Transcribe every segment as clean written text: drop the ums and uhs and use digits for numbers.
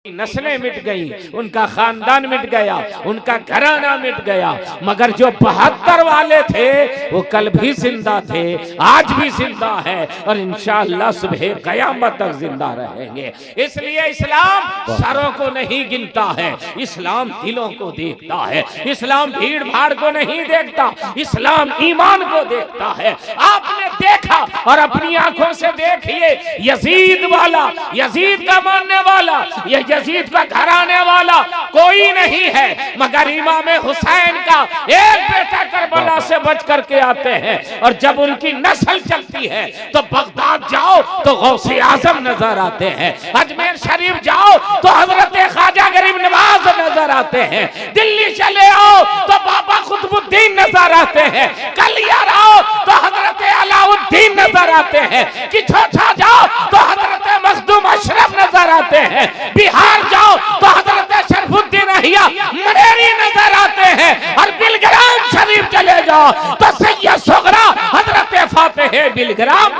नस्लें मिट गई, उनका खानदान मिट गया, उनका घराना मिट गया, मगर जो 72 वाले थे वो कल भी जिंदा थे, आज भी जिंदा है और इंशाअल्लाह सुबह क़यामत तक जिंदा रहेंगे। इसलिए इस्लाम सरों को नहीं गिनता है, इस्लाम दिलों को देखता है। इस्लाम भीड़ भाड़ को नहीं देखता, इस्लाम ईमान को देखता है। आपने देखा और अपनी आंखों से देखिए, यजीद वाला, यजीद का मानने वाला, यजीद का घराने वाला कोई नहीं है, मगर इमाम हुसैन का एक बेटा करबला से बच करके आते हैं और जब उनकी नस्ल चलती है तो बगदाद जाओ तो गौसे आजम नजर आते हैं, अजमेर शरीफ जाओ तो हजरत ख्वाजा गरीब नवाज नजर आते हैं, दिल्ली चले आओ तो बाबा कुतुबुद्दीन नजर आते हैं, कलियार आओ तो हजरत अलाउद्दीन नजर आते हैं, किछोछा जाओ तो हजरत मखदूम अशरफ नजर आते हैं, बिहार जाओ तो हजरत शरफुद्दीन अहिया मनेरी नजर आते हैं और बिलग्राम शरीफ चले जाओ तो सैयद सुगरा हजरत फातिह बिलग्राम।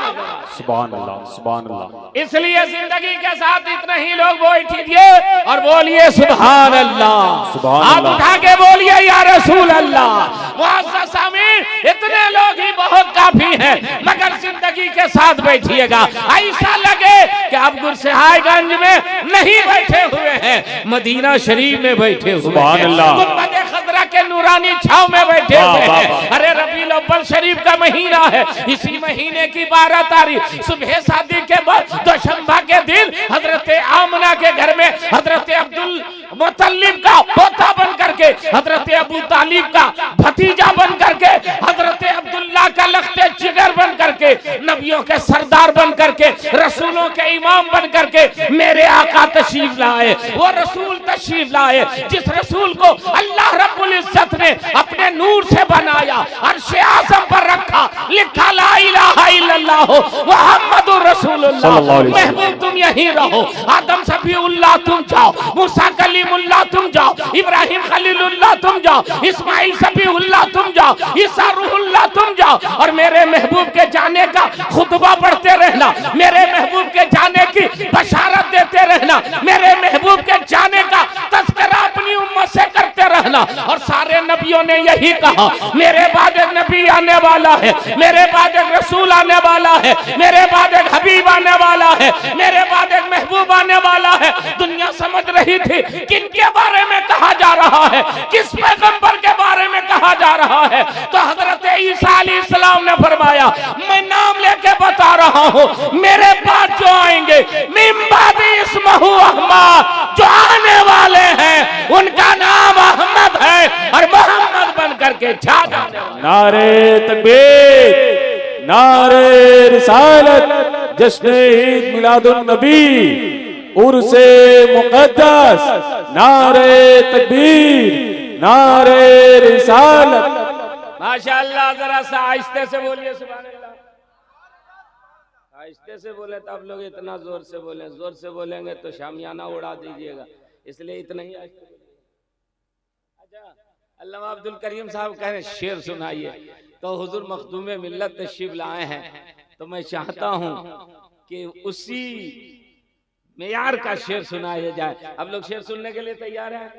सुभान अल्लाह, सुभान अल्लाह। इसलिए जिंदगी के साथ इतने ही लोग बैठिए और बोलिए सुभान अल्लाह, सुभान आप अल्लाह। उठा के बोलिए या रसूल अल्लाह। मुअज़्ज़ज़ सामीन, इतने लोग ही बहुत काफी हैं, मगर जिंदगी के साथ बैठिएगा। ऐसा लगे कि आप गुरसहायगंज में नहीं बैठे हुए हैं, मदीना शरीफ में बैठे हुए सुभान अल्लाह। गुंबद खज़रा के नूरानी छाव में बैठे हुए हैं। अरे रबीउल अव्वल शरीफ का महीना है, इसी महीने की 12 तारीख सुबह शादी के बाद दोशंबा के दिन हजरत आमना के घर में हजरत अब्दुल मुत्तलिब का पोता बन करके, हजरत अबू तालिब का भतीजा बन करके, हजरत अब्दुल्ला का लख्ते जिगर बन करके, नबियों के सरदार बन करके, रसूलों के इमाम बन करके मेरे आका तशरीफ लाए। वो रसूल तशरीफ लाए जिस रसूल को अल्लाह रब्बुल इज्जत ने अपने नूर से बनाया, अर्शे आज़म पर रखा, लिखा ला इलाहा इल्लल्लाह मुहम्मदुर रसूलुल्लाह। महबूब तुम यहीं रहो, आदम सफीउल्लाह तुम जाओ, मूसा कलीमुल्लाह तुम जाओ, इब्राहिम खलीलुल्लाह तुम जाओ, इस्माइल सफीउल्लाह तुम जाओ, ईसा रूहुल्लाह तुम जाओ और मेरे महबूब के जाने का खुतबा पढ़ते रहना, मेरे महबूब के जाने की बशारत देते रहना, मेरे महबूब के जाने का तज़किरा अपनी उम्मत से करते रहना। और सारे नबियों ने यही कहा, मेरे बाद एक नबी आने वाला है, मेरे बाद एक रसूल आने वाला है, मेरे बाद एक हबीब आने वाला है, मेरे बाद एक महबूब आने वाला है। दुनिया समझ रही थी किनके बारे में कहा जा रहा है, किस पैगंबर के बारे में कहा जा रहा है। तो हजरत ईसा अलैहिस्सलाम ने फरमाया, मैं नाम लेके बता रहा हूँ, मेरे बाद जो आएंगे मिन बादी इस्मुहु अहमद, जो आने वाले हैं उनका नाम अहमद है और मोहम्मद बन करके छा जाने वाले। नारे तकबीर, नारे रिसालत, जश्न ईद मिलादुन नबी, उर्से मुक़द्दस, नारे तकबीर, नारे रिसालत। माशाअल्लाह, जरा सा आहिस्ते से बोलिए सुभान अल्लाह। आहिस्ते से बोले तो आप लोग इतना जोर से बोले, जोर से बोलेंगे तो शामियाना उड़ा दीजिएगा, इसलिए इतना ही आहिस्ते। अच्छा, अल्लामा अब्दुल करीम साहब कह रहे शेर सुनाइए, तो हुजूर मखदूम मिल्लत तशरीफ लाए हैं, तो मैं चाहता हूँ कि उसी मेयार का शेर सुनाया जाए। अब लोग शेर सुनने के लिए तैयार हैं?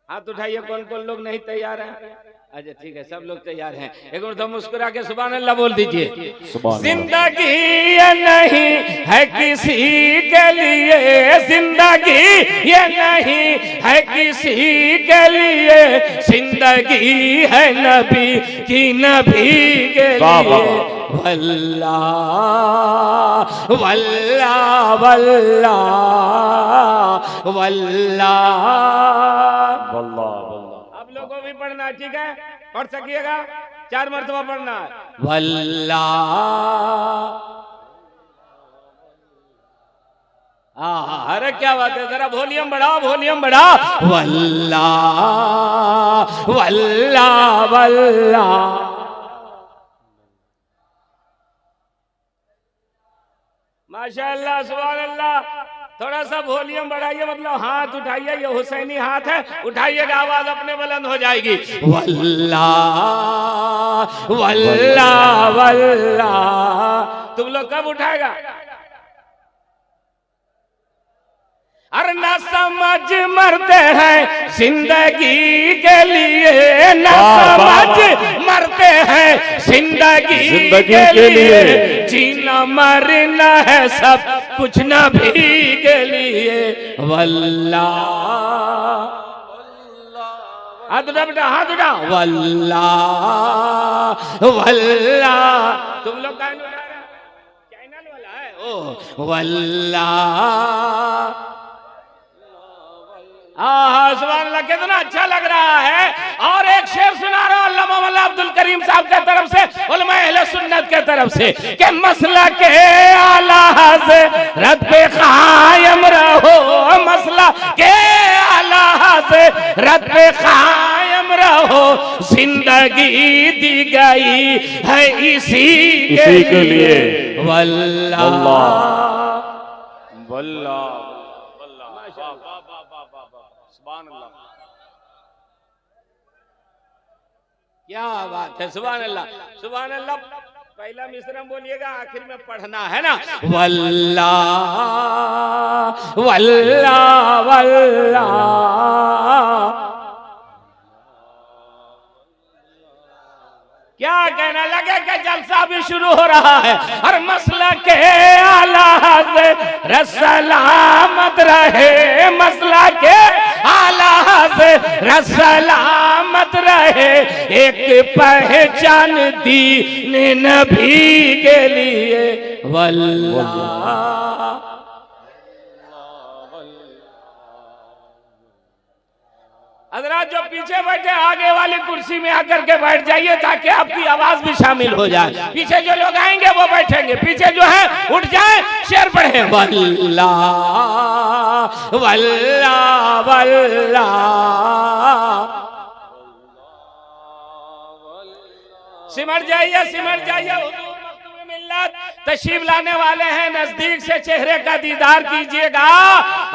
हाथ उठाइए कौन कौन लोग नहीं तैयार हैं। अच्छा ठीक है, सब लोग तैयार हैं। एक बार तो मुस्कुरा के सुभान अल्लाह बोल दीजिए। जिंदगी ये नहीं है किसी के लिए, जिंदगी ये नहीं है किसी के लिए, जिंदगी है नबी की, नबी के लिए। वल्लाह वल्लाह वल्लाह वल्लाह वल्लाह। आप लोगों को भी पढ़ना, ठीक है? पढ़ सकिएगा, 4 मरतबा पढ़ना है। वल्लाह, अरे क्या बात है, जरा वॉल्यूम बढ़ाओ, वॉल्यूम बढ़ाओ। वल्लाह वल्लाह वल्लाह। माशाअल्लाह, सुभान अल्लाह। थोड़ा सा वॉल्यूम बढ़ाइए, मतलब हाथ उठाइए, ये हुसैनी हाथ है, उठाइएगा, आवाज अपने बुलंद हो जाएगी। वल्लाह वल्लाह वल्लाह। तुम लोग कब उठाएगा? और न समझ मरते हैं जिंदगी के लिए, न समझ मरते हैं जिंदगी के लिए, जीना मरना है सब कुछ नबी के लिए। वल्लाह हाथ उठा बेटा, हाथ उठा। वल्लाह वल्लाह, तुम लोग गाने उठा रहे चैनल वाला है ओ। वल्लाह सुभान अल्लाह, कितना अच्छा लग रहा है। और एक शेर सुना रहा हूं अल्लामा मौलाना अब्दुल करीम साहब के तरफ से, उलमा अहले सुन्नत के तरफ से, कि मसला के आला हज़रत पे कायम रहो, मसला के आला हज़रत पे कायम रहो, जिंदगी दी गई है इसी के लिए। वल्लाह वल्लाह, क्या बात है, सुभान अल्लाह सुभान अल्लाह। पहला मिश्रण बोलिएगा, आखिर में पढ़ना है ना। वल्लाह वल्लाह वल्लाह, क्या कहना लगे कि जलसा भी शुरू हो रहा है। और मसला के आला हज़रत सलामत रहे, मसला के आला हज़रत सलामत रहे, एक पहचान दीन नबी के लिए। वल्लाह हज़रात जो पीछे बैठे आगे वाली कुर्सी में आकर के बैठ जाइए, ताकि आपकी आवाज भी शामिल हो जाए। पीछे जो लोग आएंगे वो बैठेंगे, पीछे जो है उठ जाए, शेर पढ़े। वल्लाह वल्लाह वल्लाह, सिमट जाइए सिमट जाइए। तशरीफ लाने वाले हैं, नजदीक से चेहरे का दीदार कीजिएगा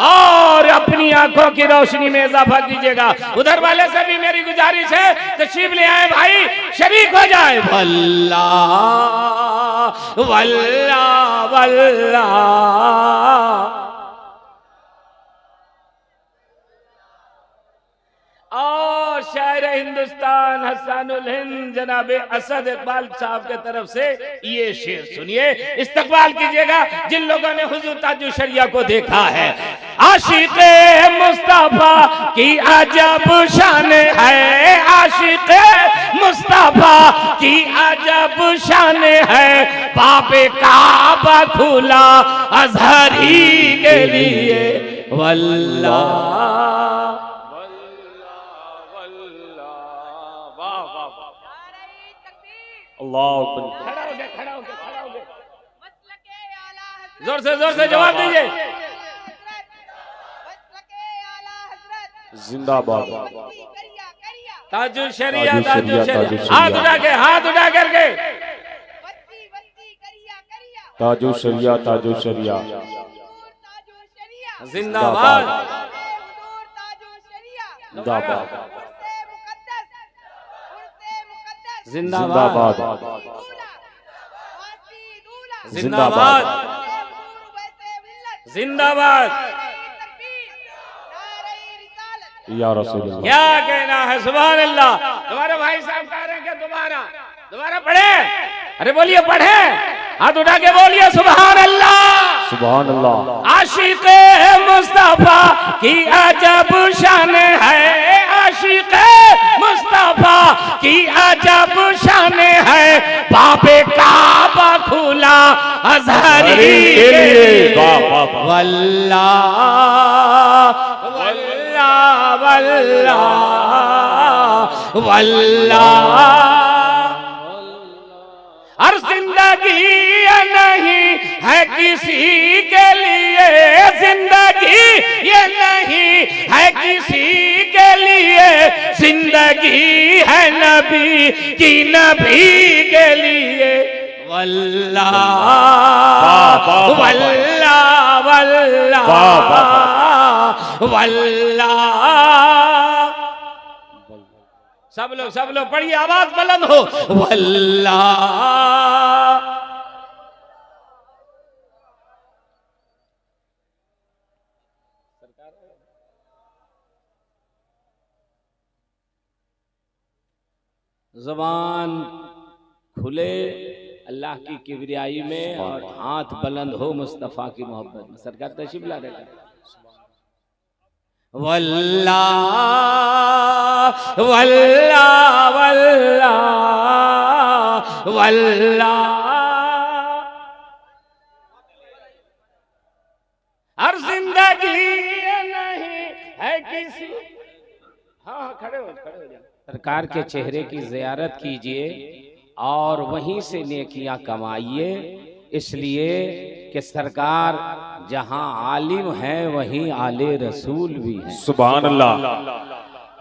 और अपनी आंखों की रोशनी में इजाफा कीजिएगा। उधर वाले से भी मेरी गुजारिश है, तशरीफ ले आए भाई, शरीक हो जाए। वल्लाह वल्लाह वल्लाह, और शायर हिंदुस्तान हसानुल हिंद जनाबे असद इकबाल साहब के तरफ से ये शेर सुनिए, इस्तकबाल कीजिएगा जिन लोगों ने हुजूर ताजु शरिया को देखा है। आशिक़े मुस्तफा की अजब शान है, आशिक़े मुस्तफा की अजब शान है, बाबे काबा खुला अज़हरी के लिए। वल्लाह खड़ा हो गए, खड़ा हो गए, खड़ा हो गए, जोर से जवाब दीजिए। जिंदाबाद ताजु शरिया, ताजु शरिया, हाथ उठा के, हाथ उठा करके, ताजु शरिया, ताजु शरिया जिंदाबाद जिंदाबाद जिंदाबाद जिंदाबाद जिंदाबाद। या रसूल अल्लाह, क्या कहना है, सुभान अल्लाह। तुम्हारे भाई साहब कह रहे हैं कि दोबारा दोबारा पढ़े, अरे बोलिए पढ़े, हाथ उठा के बोलिए सुभान अल्लाह सुभान अल्लाह। आशिक़े मुस्तफा की अजब शान है, आशिक़े मुस्तफा की अजब शान है, बाबे काबा खुला अज़हरी के लिए। वल्लाह वल्लाह वल्लाह वल्लाह। हर जिंदगी ये नहीं है किसी के लिए, जिंदगी ये नहीं है किसी के लिए, जिंदगी है नबी की, नबी के लिए। वल्लाह वल्लाह वल्लाह वल्लाह। सब लोग पढ़िए, आवाज बुलंद हो। वल्लाह ज़बान खुले अल्लाह की किबरियाई में और हाथ बुलंद हो मुस्तफ़ा की मोहब्बत में। सरकार तशरीफ ला रहे वल्लाह वल्लाह वल्लाह वल्लाह हर जिंदगी नहीं है किसी। हाँ खड़े हो जाओ। सरकार के चेहरे की ज़ियारत कीजिए और वहीं से नेकियां कमाइए, इसलिए कि सरकार जहां आलिम है वहीं आले रसूल भी है। सुभान अल्लाह।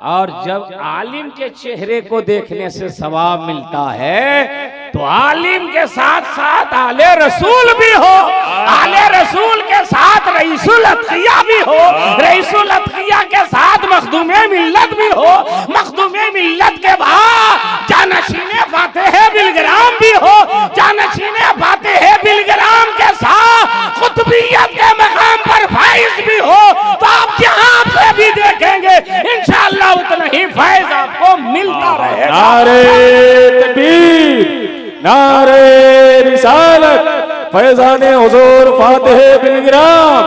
और जब आलिम के चेहरे को देखने से सवाब मिलता है तो आलिम के साथ साथ आले रसूल भी हो, आले रसूल के साथ रईसुल अतकिया भी हो, रईसुल अतकिया के साथ मखदूमे मिल्लत भी हो, मखदूमे मिल्लत के बाद जानशीने फातिहे बिलग्राम भी हो, जानशीने फातिहे बिलग्राम के साथ खुतबियत के मकाम पर फाइज भी हो। तो आप जहां से भी देखेंगे इंशाअल्लाह उतना ही फैज आपको मिलता रहेगा। नारे तकबीर, नारे रिसालत, फैजान हुजूर फातिह बिलग्राम,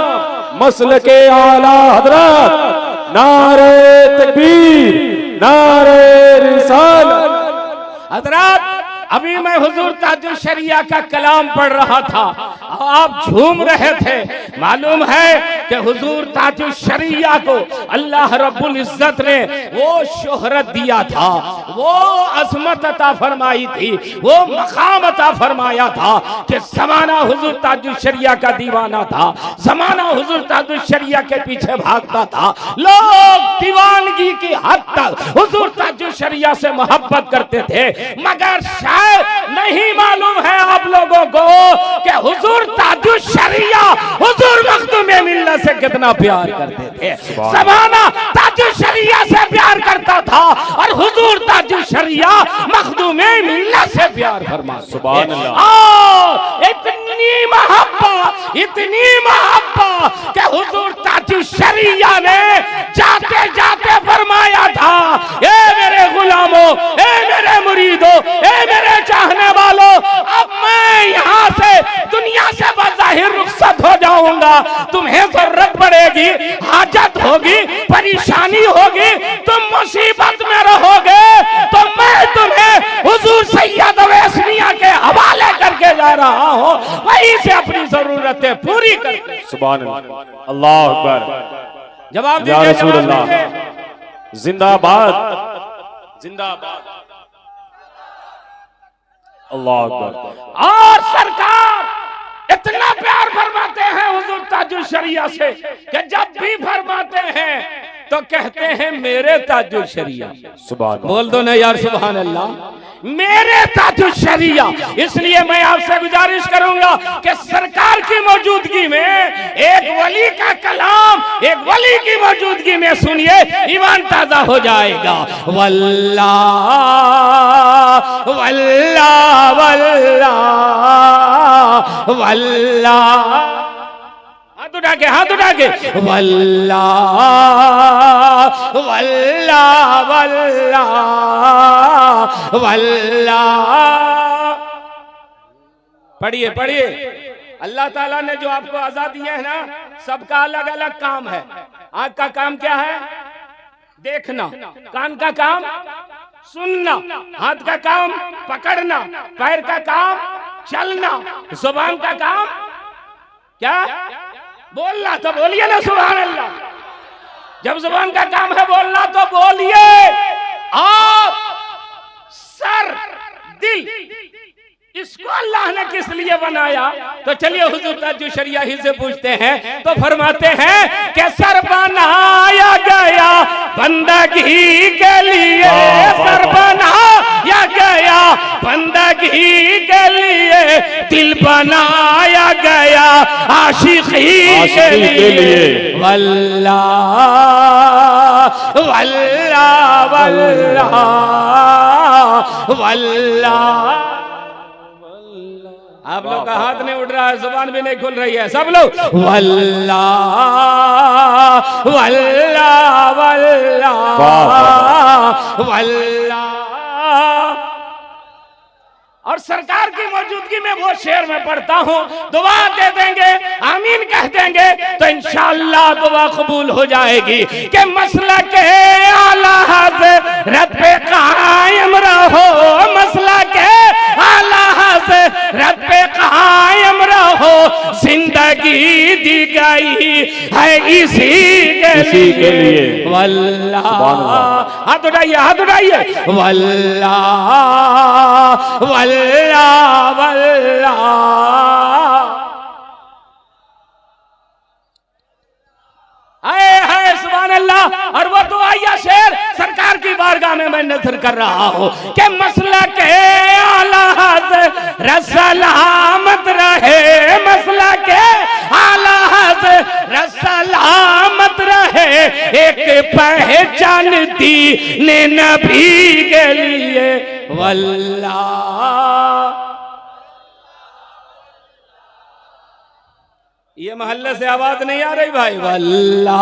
मसलके आला हजरत, नारे तकबीर, नारे रिसालत। हजरत अभी मैं हुजूर ताजुल शरिया का कलाम पढ़ रहा था, आप झूम रहे थे। मालूम है कि हुजूर ताजुल शरिया को अल्लाह रब्बुल इज्जत ने वो शोहरत दिया था, वो अजमत अता फरमाई थी, वो मकाम अता फरमाया था कि जमाना हुजूर ताजुल शरिया का दीवाना था, जमाना हुजूर ताजुल शरिया के पीछे भागता था। लोग दीवानगी की हद तक हुजूर ताजुल शरिया से मोहब्बत करते थे, मगर शायद नहीं मालूम है आप लोगों को कि हुजूर ताजुल शरिया हुजूर मखदूमे मिल्लत से कितना प्यार करते थे। ज़माना ताजुल शरिया से प्यार करता था और हुजूर ताजुल शरिया मखदूमे मिल्लत से प्यार फरमाते। सुभान अल्लाह। इतनी मोहब्बत कि हुजूर ताजुल शरिया ने जाते जाते फरमाया था, ए मेरे गुलामों, ए मेरे मुरीदों, ए मेरे चाहने वालों, अब मैं यहाँ से दुनिया से बज़ाहिर रुखसत हो जाऊंगा। तुम्हें जरूरत पड़ेगी, हाजत होगी, परेशानी होगी, तुम मुसीबत में रहोगे तो मैं तुम्हें हुजूर सैयद अवैस मियां के हवाले करके जा रहा हूँ, वहीं से अपनी जरूरतें पूरी करके। सुभान अल्लाह, अल्लाह अकबर। जवाब या दीजिए, रसूल जवाब अल्लाह, दीजिए। जिंदाबाद, जिंदाबाद, अल्लाह अकबर। और सरकार इतना प्यार फरमाते हैं हुजूर ताजुल शरिया से कि जब भी फरमाते हैं तो कहते हैं मेरे ताजुल शरिया। सुभान बोल दो ना यार सुभान अल्लाह, मेरे ताजुल शरिया। इसलिए मैं आपसे गुजारिश करूंगा कि सरकार की मौजूदगी में एक वली का कलाम एक वली की मौजूदगी में सुनिए, ईमान ताजा हो जाएगा। वल्लाह वल्लाह वल्लाह वल्लाह, हाथ उठा के वल्लाह वल्लाह वल्लाह वल्लाह। पढ़िए पढ़िए। अल्लाह ताला ने जो आपको आजादी है ना, सबका अलग अलग काम है। आंख का काम क्या है? देखना। कान का काम सुनना। हाथ का काम पकड़ना। पैर का काम चलना। जुबान का काम क्या? बोलना। तो बोलिए ना सुभान अल्लाह। जब जुबान का काम है बोलना तो बोलिए। आप सर दिल इसको अल्लाह ने किस लिए बनाया? तो चलिए हुजूर ताजुल शरिया ही से पूछते हैं। तो फरमाते हैं कि सर बनाया गया बंदगी के लिए, सर बनाया गया बंदगी के लिए, दिल बनाया गया आशिकी के लिए। वल्लाह वल्लाह वल्लाह वल्लाह। आप लोग का हाथ नहीं उठ रहा है, जुबान भी नहीं खुल रही है। सब लोग वल्लाह वल्लाह वल्लाह वल्लाह। और सरकार की मौजूदगी में वो शेर मैं पढ़ता हूँ, दुआ दे देंगे, आमीन कह देंगे तो इंशाअल्लाह दुआ कबूल हो जाएगी कि मसला के आला हज़रत पे कायम रहो, मसला के आला हज़रत पे कायम रहो, जिंदगी दी गई है इसी के लिए वल्लाह। हाथ उठाइए, हाथ उठाइए, वल्लाह वल्लाह वल्लाह। आए है सुभान अल्लाह। और वो दुआया शेर सरकार की बारगाह में मैं नजर कर रहा हूँ कि मसला के आला हज़रत सलामत रहे, मसला के आला हज़रत सलामत रहे, एक पहचान दीन नबी के लिए वल्लाह। ये मोहल्ले से आवाज नहीं आ रही भाई, वल्लाह।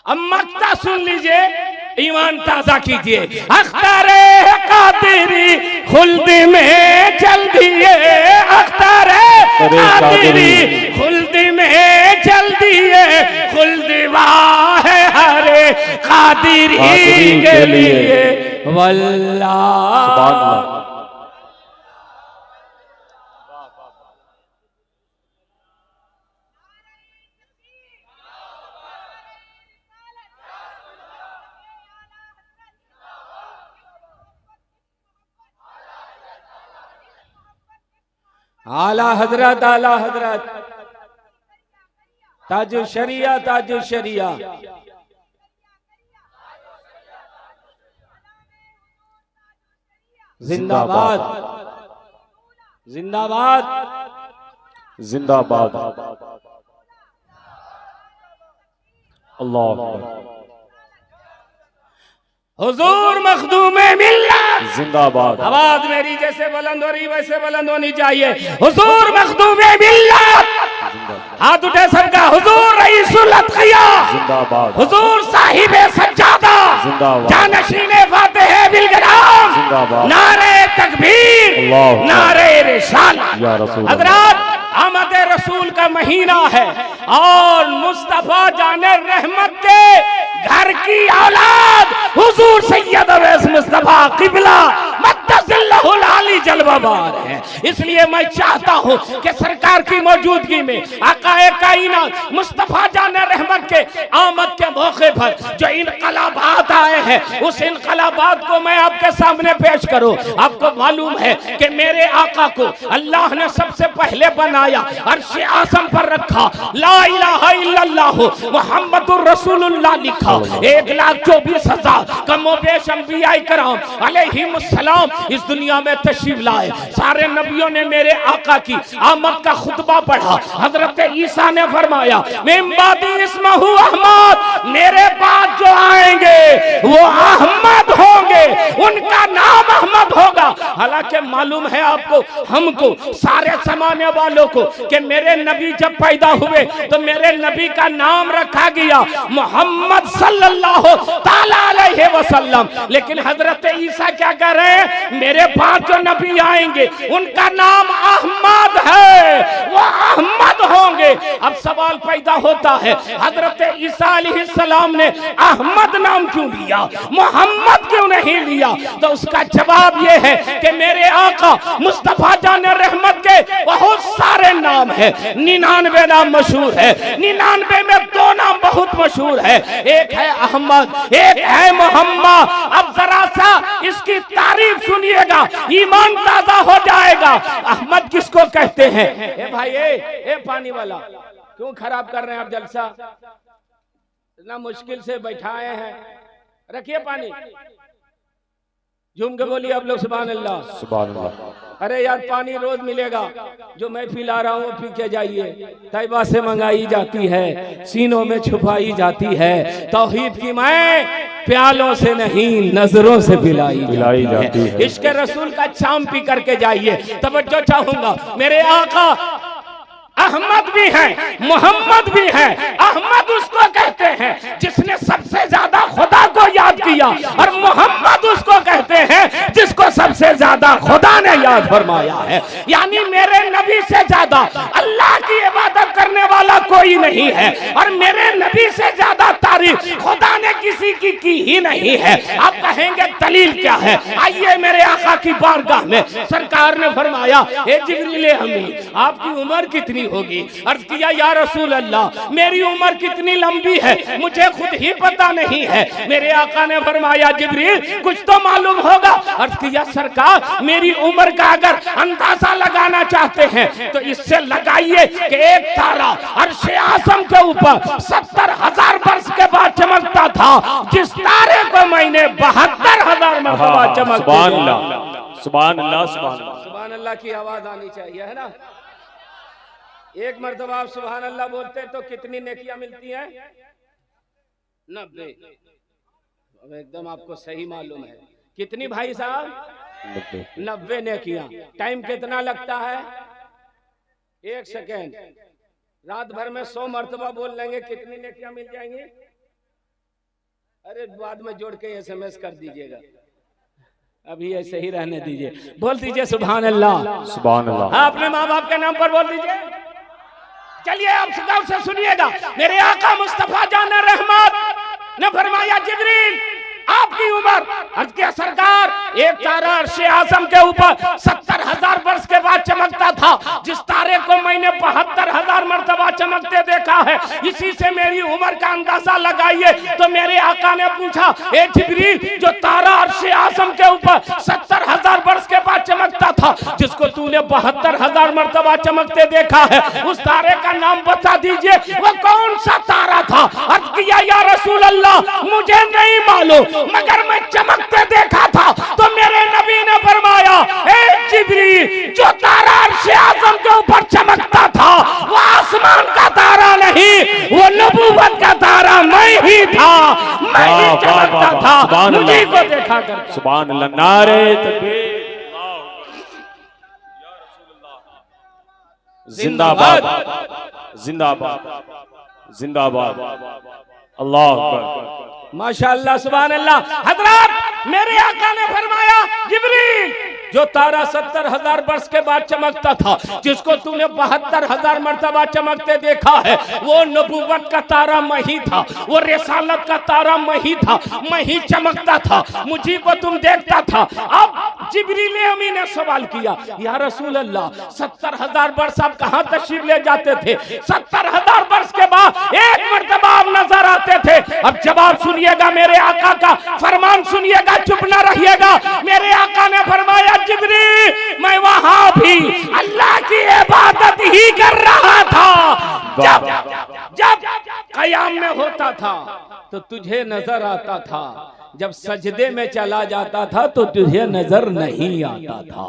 अब मक्ता सुन लीजिए, ईमान ताजा कीजिए। अख्तारे कादिरी खुल्द में चल दिए, अख्तारे कादिरी खुल्द में चल दिए, खुल्द वाहे हरे कादिरी के लिए वल्लाह। आला हजरत, आला हजरत, ताजुल शरिया, ताजुल शरिया। जिंदाबाद, जिंदाबाद, जिंदाबाद। अल्लाह हुजूर मखदूमे मिल्लत जिंदाबाद। आवाज मेरी जैसे बुलंद हो रही वैसे बुलंद होनी चाहिए। हुजूर मखदूमे मिल्लत, हाथ उठे सबका। हुजूर रईसुल अत्किया जिंदाबाद। हुजूर साहिबे सज्जादा जिंदाबाद। जानशीने फातिहे बिलगराम जिंदाबाद। नारे तकबीर, नारे रिसालत। या रसूल हजरात, आमद रसूल का महीना है और मुस्तफा जाने रहमत के घर की औलाद हुजूर सैयद अवैस मुस्तफा किबला मद्दसिल्लहुल आली जलवाबार है। इसलिए मैं चाहता हूं कि सरकार की मौजूदगी में आकाए कायनात मुस्तफा जाने रहमत के आमद के मौके पर जो इनकलाबात आए हैं, उस इनकलाबात को मैं आपके सामने पेश करूं। आपको मालूम है कि मेरे आका को अल्लाह ने सबसे पहले बनाया, अर्श आज़म पर रखा, ला इलाहा इल्लल्लाह मुहम्मदुर रसूलुल्लाह लिखा। 1,24,000 कमोबेश अंबिया इकराम अलैहिमुस्सलाम इस दुनिया में तशरीफ लाए। सारे नबियों ने मेरे आका की आमद का खुतबा पढ़ा। हजरत ईसा ने फरमाया, मिन बादी इस्महु अहमद, मेरे बाद जो आएंगे वो अहमद होंगे, उनका नाम अहमद होगा। हालांकि मालूम है आपको, हमको, सारे जमाने वालों को कि मेरे नबी जब पैदा हुए तो मेरे नबी का नाम रखा गया मोहम्मद सल्लल्लाहु ताला अलैहि वसल्लम। लेकिन हजरत ईसा क्या कह रहे हैं, मेरे पास जो नबी आएंगे उनका नाम अहमद है, वो अहमद होंगे। अब सवाल पैदा होता है, हजरत ईसा अलैहिस्सलाम ने अहमद नाम क्यों लिया, मोहम्मद क्यों नहीं लिया? तो उसका जवाब यह है कि मेरे आका मुस्तफा जाने रहमत के बहुत सारे नाम है, 99 नाम मशहूर है, 99 में 2 नाम बहुत मशहूर है, एक है अहमद, एक है मोहम्मद। अब जरा सा इसकी तारीफ सुनिएगा, ईमान ताजा हो जाएगा। अहमद किसको कहते हैं? ए भाई, ए पानी वाला, क्यों खराब कर रहे हैं आप जलसा? इतना मुश्किल से बैठाए हैं, रखिए पानी, झूम के बोलिए आप लोग सुभान अल्लाह, सुभान अल्लाह। अरे यार, पानी रोज मिलेगा, जो मैं पिला रहा हूँ पी के जाइए। तैयबा से मंगाई जाती है, सीनों में छुपाई जाती है, तौहीद की मैं प्यालों से नहीं नजरों से पिलाई जाती है। इश्क रसूल का चाम पी करके जाइए। तवज्जो चाहूंगा, मेरे आका अहमद भी है, मोहम्मद भी है। अहमद उसको कहते हैं जिसने सबसे ज्यादा खुदा को याद किया, और मोहम्मद उसको कहते हैं जिसको सबसे ज्यादा खुदा ने याद फरमाया है। यानी मेरे नबी से ज्यादा अल्लाह की इबादत करने वाला कोई नहीं है, और मेरे नबी से ज्यादा तारीफ खुदा ने किसी की ही नहीं है। आप कहेंगे दलील क्या है? आइए मेरे आका की बारगाह में। सरकार ने फरमाया, ए जिब्रील अमीन, आपकी उम्र कितनी होगी? अर्ज किया, या रसूल अल्लाह, मेरी उम्र कितनी लंबी है मुझे खुद ही पता नहीं है। मेरे आका ने फरमाया, जिब्रील कुछ तो मालूम होगा। अर्ज किया, सरकार मेरी उम्र का अगर अंदाजा लगाना चाहते हैं तो इससे लगाइए कि एक तारा अर्श आज़म के ऊपर 70,000 वर्ष के बाद चमकता था, जिस तारे को मैंने 72,000 मरतबा चमकते सुभान अल्लाह, सुभान अल्लाह, सुभान अल्लाह की आवाज आनी चाहिए, है ना? एक मरतबा आप सुभान अल्लाह बोलते तो कितनी नेकियां मिलती हैं? 90। अब एकदम आपको सही मालूम है। कितनी भाई साहब? 90 नेकियां। टाइम कितना लगता है? 1 सेकेंड। रात भर में 100 मरतबा बोल लेंगे, कितनी नेकियां मिल जाएंगी? अरे बाद में जोड़ के SMS कर दीजिएगा, अभी ऐसे ही रहने दीजिए। बोल दीजिए सुभान अल्लाह, सुभान अल्लाह। अपने माँ बाप के नाम पर बोल दीजिए। चलिए आप गौर से सुनिएगा। मेरे आका मुस्तफा जान रहमत ने फरमाया, जिब्रील आपकी उम्र, अर्ज किया सरकार, एक तारा अर्श आज़म के ऊपर 70,000 वर्ष के बाद चमकता था, जिस तारे को मैंने 72,000 मरतबा चमकते देखा है, इसी से मेरी उम्र का अंदाजा लगाइए। तो मेरे आका ने पूछा, ए जिब्रील, जो तारा अर्श आज़म के ऊपर 70,000 वर्ष के बाद चमकता था, जिसको तूने 72,000 मरतबा चमकते देखा है, उस तारे का नाम बता दीजिए, वो कौन सा तारा था? अर्ज किया, या रसूल अल्लाह, मुझे नहीं मालूम, मगर मैं चमकते देखा था। तो मेरे नबी ने फरमाया, ए जिब्रील, जो तारा अर्श आज़म के ऊपर चमकता था वो आसमान का तारा नहीं, वो नबूवत का तारा मैं ही था, मैं ही चमकता था, मुझे को देखा कर। सुभान अल्लाह, नारे तकबीर, जिंदाबाद, जिंदाबाद, जिंदाबाद, अल्लाह अकबर, माशाअल्लाह, सुभान अल्लाह। हजरत मेरे आका ने फरमाया, जिब्रील, जो तारा 70,000 वर्ष के बाद चमकता था, जिसको तूने 72,000 मरतबा चमकते देखा है, वो नबूवत का तारा मैं ही था, वो रिसालत का तारा मैं ही था, मैं ही चमकता था, मुझी को तुम देखता था। अब जिब्रील अमीन ने सवाल किया, या रसूल अल्लाह, 70,000 वर्ष आप कहाँ तशरीफ ले जाते थे? 70,000 वर्ष के बाद एक मरतबा आप नजर आते थे। अब जवाब सुनिएगा, मेरे आका का फरमान सुनिएगा, चुप न रहिएगा। मेरे आका ने फरमाया, जिब्रील, मैं वहां भी अल्लाह की इबादत ही कर रहा था। जब कयाम में होता था तो तुझे नजर आता था, जब सजदे में चला जाता था तो तुझे नजर नहीं आता था।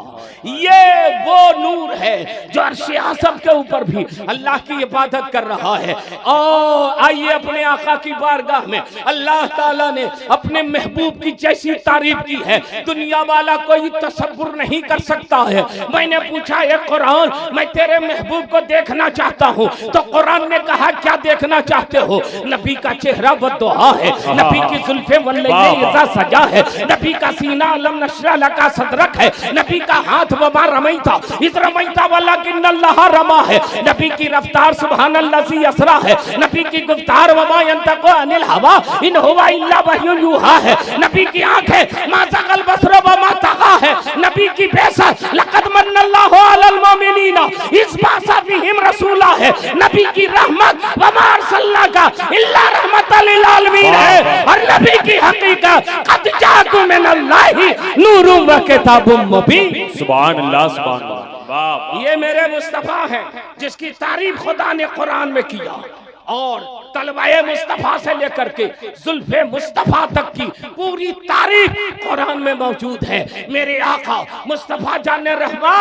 ये वो नूर है जो अर्श आज़म के ऊपर भी अल्लाह की इबादत कर रहा है। और आइए अपने आका की बारगाह में, अल्लाह ताला ने अपने महबूब की जैसी तारीफ की है, दुनिया वाला कोई तसव्वुर नहीं कर सकता है। मैंने पूछा, ये कुरान, मैं तेरे महबूब को देखना चाहता हूँ, तो कुरान ने कहा, क्या देखना चाहते हो? नबी का चेहरा बद्दुआ है, नबी की जुल्फे वल्लैल इज़ा सजा है, नबी का सीना अलम नशरा लका सदरक है, नबी का हाथ वमा रमैता इज़ रमैता वलाकिन्नल्लाह रमा है, नबी की रफ्तार सुब्हानल्लाज़ी असरा है, नबी की गुफ्तार वमा यंतक़ु अनिल हवा इन हुवा इल्ला वह्युन यूहा है, नबी की आंखें मा ज़गल बसर वमा तग़ा है, नबी की बेसत लक़द मन्नल्लाहु अलल मुमिनीना इज़ बअसा फ़ीहिम रसूला है, नबी की रहमत वमा अरसलनाका इल्ला रहमतल लिल आलमीन है, और नबी की हकीकत कद जाकुम मिनल्लाहि नूरुम व किताबुम मुबीन। सुभान अल्लाह, सुभान अल्लाह। ये मेरे मुस्तफा है जिसकी तारीफ खुदा ने कुरान में किया, और तलवाए मुस्तफा से लेकर के जुल्फे मुस्तफा तक की पूरी तारीफ कुरान में मौजूद है। मेरे आका मुस्तफा जान रहमा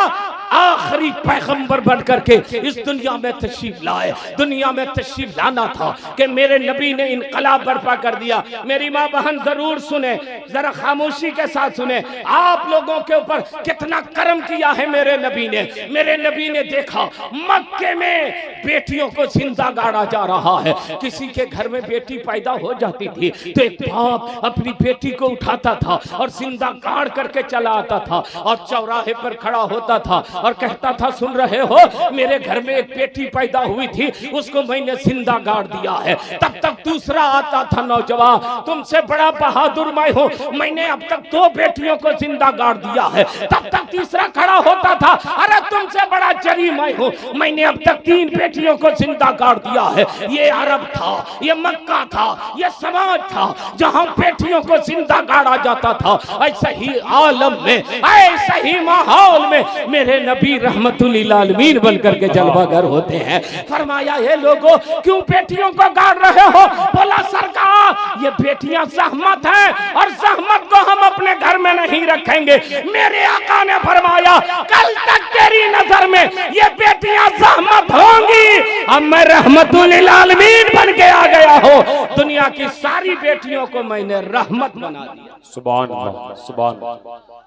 आखिरी पैगंबर बन करके इस दुनिया में तशरीफ लाए। दुनिया में तशरीफ लाना था कि मेरे नबी ने इनकलाब बर्पा कर दिया। मेरी माँ बहन जरूर सुने, जरा खामोशी के साथ सुने, आप लोगों के ऊपर कितना करम किया है मेरे नबी ने। मेरे नबी ने देखा मक्के में बेटियों को जिंदा गाड़ा जा रहा है। किसी के घर में बेटी पैदा हो जाती थी तो एक बाप अपनी बेटी को उठाता था और जिंदा गाड़ करके चला आता था और चौराहे पर खड़ा होता था और कहता था, सुन रहे हो, मेरे घर में एक बेटी पैदा हुई थी, उसको मैंने जिंदा गाड़ दिया है। तब तक दूसरा आता था, नौजवान, तुमसे बड़ा बहादुर मैं हूँ, मैंने अब तक 2 बेटियों को जिंदा गाड़ दिया है। तब तक तीसरा खड़ा होता था, अरे तुमसे बड़ा जरी मैं हूँ, मैंने अब तक 3 बेटियों को जिंदा गाड़ दिया है। ये अरब था, ये मक्का था, ये समाज था जहाँ बेटियों को जिंदा गाड़ा जाता था। ऐसा ही आलम में, ऐसा ही माहौल में मेरे नबी रहमतुल लिल आलमीन बनकर के जलवागर होते हैं। फरमाया, ये लोगों क्यों बेटियों को गाड़ रहे हो? बोला, सरकार ये बेटियां सहमत हैं और सहमत को हम अपने घर में नहीं रखेंगे। मेरे आका ने फरमाया, कल तक तेरी नजर में ये बेटियां सहमत होंगी, अब मैं रहमतुल लिल आलमीन बन के आ गया हो। दुनिया की सारी बेटियों को मैंने रहमत बना दिया। सुभान अल्लाह, सुभान अल्लाह।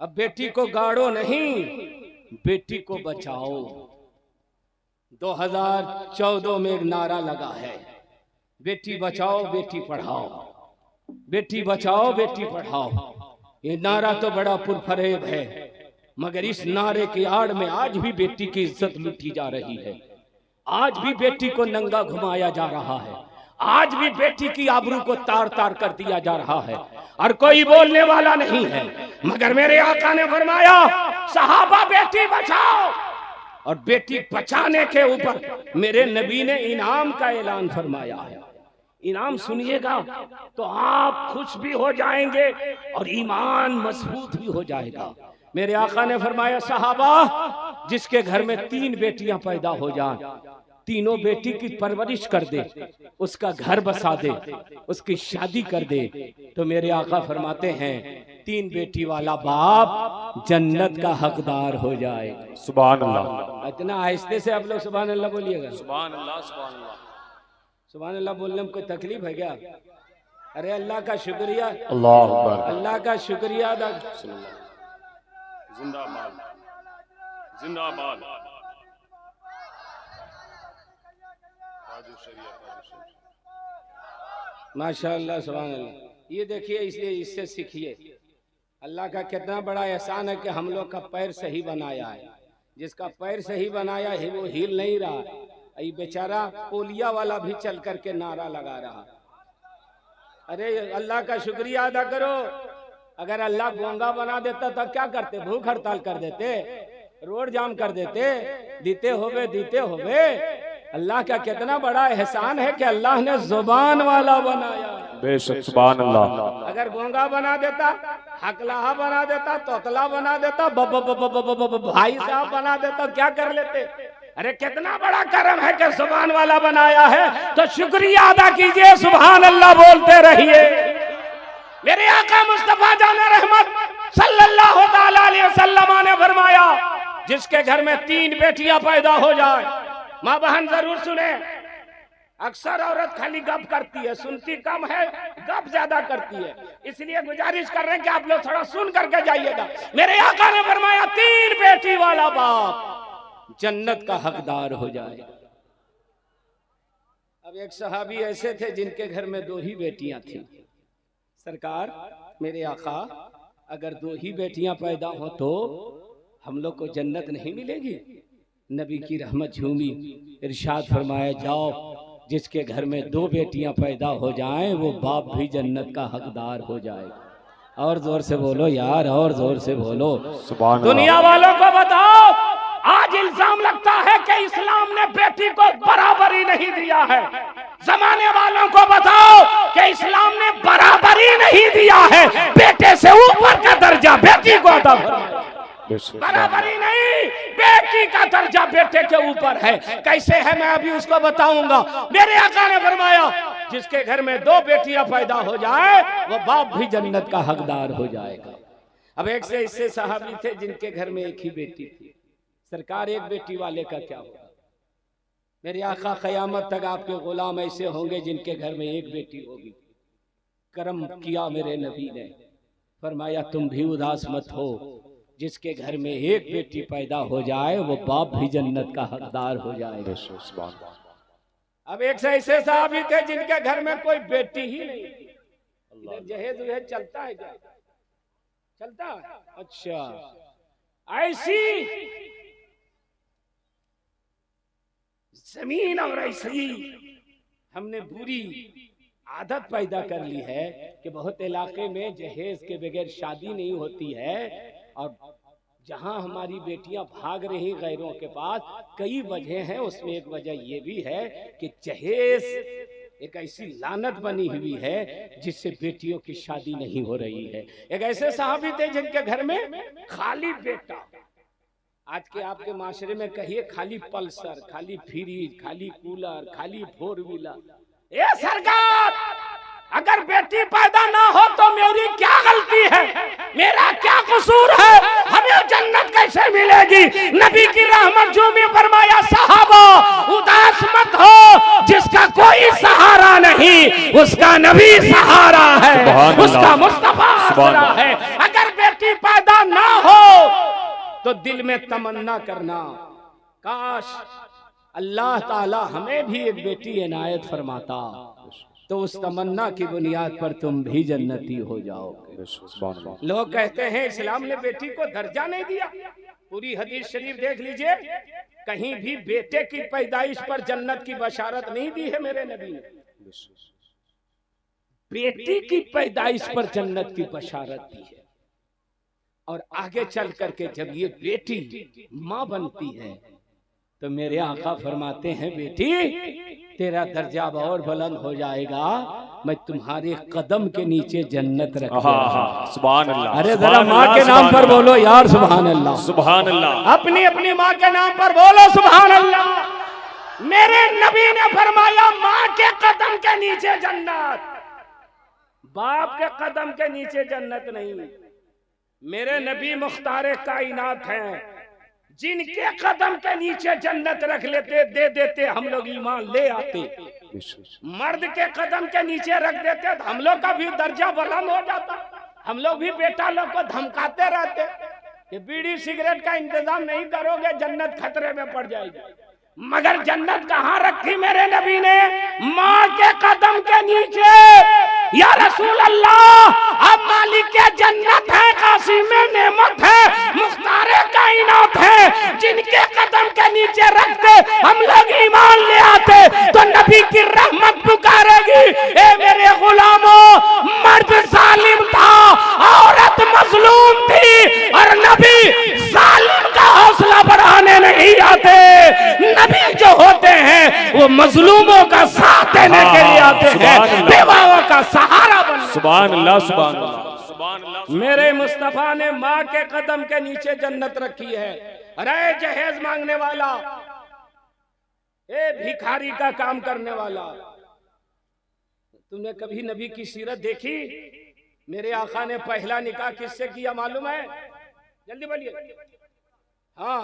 अब बेटी को गाड़ो नहीं, बेटी को बचाओ। 2014 में एक नारा लगा है, बेटी बचाओ बेटी पढ़ाओ, बेटी बचाओ बेटी पढ़ाओ। ये नारा तो बड़ा पुरफरेब है, मगर इस नारे की आड़ में आज भी बेटी की इज्जत लूटी जा रही है। आज भी बेटी को नंगा घुमाया जा रहा है, आज भी बेटी की आबरू को तार तार कर दिया जा रहा है और कोई बोलने वाला नहीं है। मगर मेरे आका ने फरमाया, सहाबा बेटी बचाओ, और बेटी बचाने के ऊपर मेरे नबी ने इनाम का ऐलान फरमाया है। इनाम सुनिएगा तो आप खुश भी हो जाएंगे और ईमान मजबूत भी हो जाएगा। मेरे आका ने फरमाया, सहाबा जिसके घर में 3 बेटियां पैदा हो जाएं, तीनों बेटी की परवरिश कर दे, उसका घर बसा दे, उसकी शादी कर दे, तो मेरे आका फरमाते हैं 3 बेटी वाला बाप जन्नत का हकदार हो जाए। सुभान अल्लाह। इतना आहिस्ते से आप लोग सुभान अल्लाह बोलिएगा। सुभान अल्लाह, सुभान अल्लाह। सुभान अल्लाह बोलने में कोई तकलीफ है क्या? अरे अल्लाह का शुक्रिया, अल्लाह अकबर, अल्लाह का शुक्रिया अदा। जिंदाबाद, जिंदाबाद। माशाअल्लाह, सुभान अल्लाह। ये देखिए, इससे सीखिए अल्लाह का कितना बड़ा एहसान है कि हम लोग का पैर सही बनाया है। जिसका पैर सही बनाया है वो हिल नहीं रहा। ये बेचारा पोलिया वाला भी चल करके नारा लगा रहा। अरे अल्लाह का शुक्रिया अदा करो। अगर अल्लाह गूंगा बना देता तो क्या करते? भूख हड़ताल कर देते, रोड जाम कर देते, दीते होवे। अल्लाह का कितना बड़ा एहसान है कि अल्लाह ने जुबान वाला बनाया। बेशक, सुभान अल्लाह। अगर गूंगा बना देता, हकलाहा बना देता, तोतला बना देता, भाई साहब बना देता, क्या कर लेते? अरे कितना बड़ा करम है कि जुबान वाला बनाया है। तो शुक्रिया अदा कीजिए, सुभान अल्लाह बोलते रहिए। मेरे आका मुस्तफा जाने रहमत सल्लल्लाहु अलैहि वसल्लम ने फरमाया, जिसके घर में 3 बेटियां पैदा हो जाए, माँ बहन जरूर सुने। अक्सर औरत खाली गप करती है, सुनती कम है, गप ज्यादा करती है। इसलिए गुजारिश कर रहे हैं कि आप लोग थोड़ा सुन करके जाइएगा। मेरे आका ने फरमाया, 3 बेटी वाला बाप जन्नत का हकदार हो जाए। अब एक सहाबी ऐसे थे जिनके घर में 2 ही बेटियां थी। सरकार, मेरे आका, अगर 2 ही बेटियां पैदा हो तो हम लोग को जन्नत नहीं मिलेगी? नबी की रहमत झूमी, इरशाद फरमाया, जाओ जिसके घर में 2 बेटियां पैदा हो जाएं वो बाप भी जन्नत का हकदार हो जाएगा। और जोर से बोलो यार, और जोर से बोलो। सुभान अल्लाह। दुनिया वालों को बताओ, आज इल्जाम लगता है कि इस्लाम ने बेटी को बराबरी नहीं दिया है। जमाने वालों को बताओ कि इस्लाम ने बराबरी नहीं दिया है। बेटे से ऊपर का दर्जा बेटी को अता फरमाया। बराबरी नहीं, बेटी का दर्जा बेटे के ऊपर है। कैसे है मैं अभी उसको बताऊंगा। मेरे आका ने फरमाया, जिसके घर में 2 बेटियां पैदा हो जाए वो बाप भी जन्नत का हकदार हो जाएगा। अब एक से इससे सहाबी थे जिनके घर में 1 ही बेटी थी। सरकार एक बेटी वाले का क्या होगा? मेरे आका क़यामत तक आपके गुलाम ऐसे होंगे जिनके घर में एक बेटी होगी। करम किया मेरे नबी ने, फरमाया तुम भी उदास मत हो, जिसके घर में एक बेटी पैदा हो जाए वो बाप भी जन्नत का हकदार हो जाएगा। अब एक से ऐसे साहबी थे जिनके घर में कोई बेटी ही नहीं थी। जहेज वहेज चलता है क्या? चलता है? अच्छा, ऐसी जमीन और ऐसी हमने बुरी आदत पैदा कर ली है कि बहुत इलाके में जहेज के बगैर शादी नहीं होती है। और जहां हमारी बेटियां भाग रही गैरों के पास, कई वजह हैं, उसमें एक वजह ये भी है कि जहेज एक ऐसी लानत बनी हुई है जिससे बेटियों की शादी नहीं हो रही है। एक ऐसे साहबी थे जिनके घर में खाली बेटा, आज के आपके माशरे में कहिए खाली पल्सर, खाली फ्रिज, खाली कूलर, खाली फोर व्हीलर। ये सरकार, अगर बेटी पैदा ना हो तो मेरी क्या गलती है, मेरा क्या कसूर है, हमें जन्नत कैसे मिलेगी? नबी की रहमत जो में फरमाया, सहाबा उदास मत हो, जिसका कोई सहारा नहीं उसका नबी सहारा है, उसका मुस्तफा सहारा है। अगर बेटी पैदा ना हो तो दिल में तमन्ना करना, काश अल्लाह ताला हमें भी एक बेटी इनायत फरमाता, तो उस तमन्ना की बुनियाद पर तुम भी जन्नती हो जाओगे। लोग कहते हैं इस्लाम ने बेटी को दर्जा नहीं दिया। पूरी हदीस शरीफ देख लीजिए, कहीं भी बेटे की पैदाइश पर जन्नत की बशारत नहीं दी है मेरे नबी ने। बेटी की पैदाइश पर जन्नत की बशारत दी है। और आगे चल करके जब ये बेटी माँ बनती है तो मेरे आका फरमाते हैं, बेटी तेरा दर्जा और बुलंद हो जाएगा, मैं तुम्हारे कदम के नीचे जन्नत रखूंगा। सुभान अल्लाह। अरे जरा माँ के नाम पर बोलो यार, सुभान अल्लाह, सुभान अल्लाह। अपनी अपनी माँ के नाम पर बोलो सुभान अल्लाह। मेरे नबी ने फरमाया, माँ के कदम के नीचे जन्नत, बाप के कदम के नीचे जन्नत नहीं। मेरे नबी मुख्तार कायनात हैं, जिनके कदम के नीचे जन्नत रख लेते, दे देते, हम लोग ईमान ले आते। मर्द के कदम के नीचे रख देते तो हम लोग का भी दर्जा बुलंद हो जाता। हम लोग भी बेटा लोग को धमकाते रहते कि बीड़ी सिगरेट का इंतजाम नहीं करोगे जन्नत खतरे में पड़ जाएगी। मगर जन्नत कहाँ रखी मेरे नबी ने? माँ के कदम के नीचे। या रसूल अल्लाह, अब मालिक के जन्नत है, कासिम नेमत है, मुख्तार कायनात है, जिनके कदम के नीचे रखते हम लोग ईमान ले आते तो नबी की रहमत पुकारेगी। ए मेरे गुलामों, मर्द जालिम था, औरत मजलूम थी, और नबी जालिम का हौसला बढ़ाने नहीं आते। नबी जो होते हैं वो मजलूमों का साथ देने के लिए आते हैं, बेवाओं का सहारा बनने। सुभान अल्लाह, सुभान अल्लाह, सुभान अल्लाह। मेरे मुस्तफा ने माँ के कदम के नीचे जन्नत रखी है। अरे जहेज मांगने वाला, ए भिखारी का काम करने वाला, तुमने कभी नबी की सीरत देखी? मेरे आका ने पहला निकाह किससे किया मालूम है? जल्दी बोलिए। हाँ,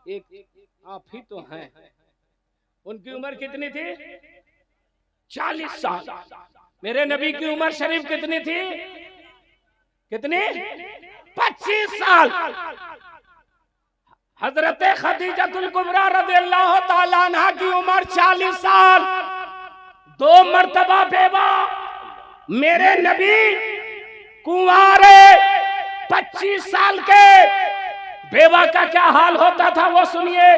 एक आप ही तो हैं। उनकी उम्र कितनी थी? 40 साल। मेरे नबी की उम्र शरीफ कितनी थी? कितनी? 25 साल। हजरत खदीजतुल कुबरा रज़ियल्लाहु ताला अन्हा की उम्र 40 साल, 2 मर्तबा बेवा। मेरे नबी कुंवारे 25 साल के बेवा का क्या हाल होता था वो सुनिए।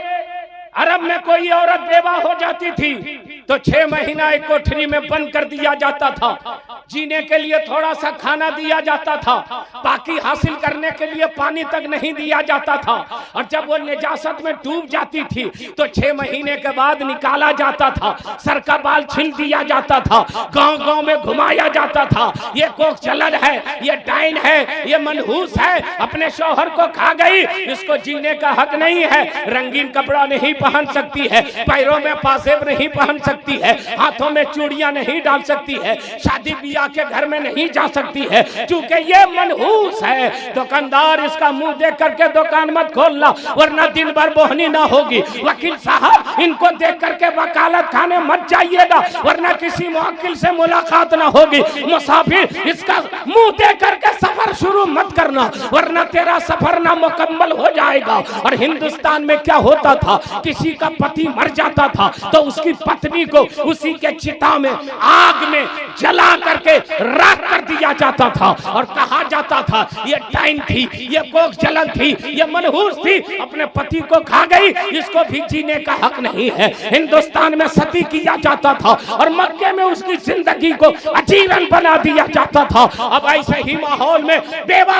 अरब में कोई औरत बेवा हो जाती थी तो 6 महीना एक कोठरी में बंद कर दिया जाता था। जीने के लिए थोड़ा सा खाना दिया जाता था, बाकी हासिल करने के लिए पानी तक नहीं दिया जाता था। और जब वो निजासत में डूब जाती थी तो 6 महीने के बाद निकाला जाता था, सर का बाल छील दिया जाता था, गांव-गांव में घुमाया जाता था। ये कोक चलन है, ये डाइन है, ये मनहूस है, अपने शौहर को खा गई, इसको जीने का हक नहीं है, रंगीन कपड़ा नहीं पहन सकती है, पैरों में पासेब नहीं पहन सकती सकती है, हाथों में चूड़ियां नहीं डाल सकती है, शादी ब्याह के घर में नहीं जा सकती है, क्योंकि ये मनहूस है। दुकानदार इसका मुंह देख करके दुकान मत खोलना, वरना दिन भर बोहनी ना होगी। वकील साहब इनको देख करके वकालत खाने मत जाइएगा, वरना किसी मुवक्किल से मुलाकात ना होगी। मुसाफिर इसका मुंह देख करके सफर शुरू मत करना, वरना तेरा सफर ना मुकम्मल हो जाएगा। और हिंदुस्तान में क्या होता था, किसी का पति मर जाता था तो उसकी पत्नी को उसी के चिता में आग में जला करके राख कर दिया जाता था और कहा जाता था ये डाइन थी, ये कोख जलन थी, ये मनहूस थी, अपने पति को खा गई, इसको भी जीने का हक नहीं है। हिंदुस्तान में सती किया जाता था और मक्के में उसकी जिंदगी को अजीरन बना दिया जाता था। अब ऐसे ही माहौल में बेवा